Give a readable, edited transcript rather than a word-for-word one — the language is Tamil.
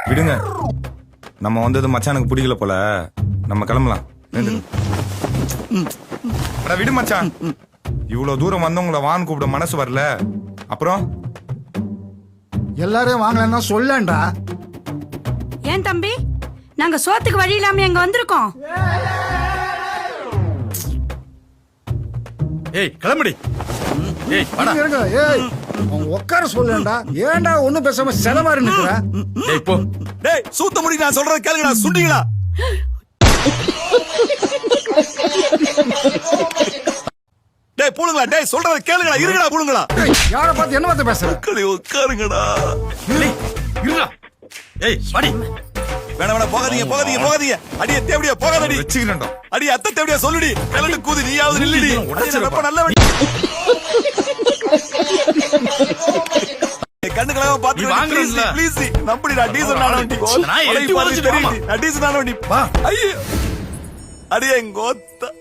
விடுங்க, நம்ம வந்தது மச்சானுக்கு பிடிக்கல போல, நம்ம கிளம்பலாம். விடு மச்சான், இவ்வளவு தூரம் வந்தவங்கள வான்னு கூப்பிட மனசு வரல. அப்புறம் எல்லாரையும் வாங்கலன்னா சொல்லேன்டா. ஏன் தம்பி, நாங்க சோத்துக்கு வழி இல்லாம எங்க வந்திருக்கோம். ஏய் கிளம்புடி. ஏய் வாடா. இருங்க, ஏய் உட்கார சொல்லேன்டா. ஏன்டா ஒண்ணும் பேசாம செல மாதிரி நிக்கிற? டேய் போ. டேய் சூத்த முடி, நான் சொல்றத கேளுங்கடா, சுண்டிங்களா? டேய் பூளுங்களா, டேய் சொல்றத கேளுங்கடா, இருங்கடா பூளுங்களா. ஏய், யாரை பார்த்து என்ன வார்த்தை பேசுற? உட்காருங்கடா. டேய் இருடா. ஏய் வாடி. வேணா வேணா போகாதீங்க போகாதீங்க போகாதீங்க. அடியே தேவடியா போகாதடி. வச்சுக்கிறேன்டா. அடி அத்தை தேவடியா சொல்லுடி. கலந்து கூதி நீயாவது நில்லுடி. ரொம்ப நல்ல வண்டி. கண்ணுக்களாக பாத்து வாங்குறீங்களா? ப்ளீஸ் நம்புடிடா. டீசல் வண்டி. நான் டீசல் வண்டி. ஐயோ அடியே கோத்த.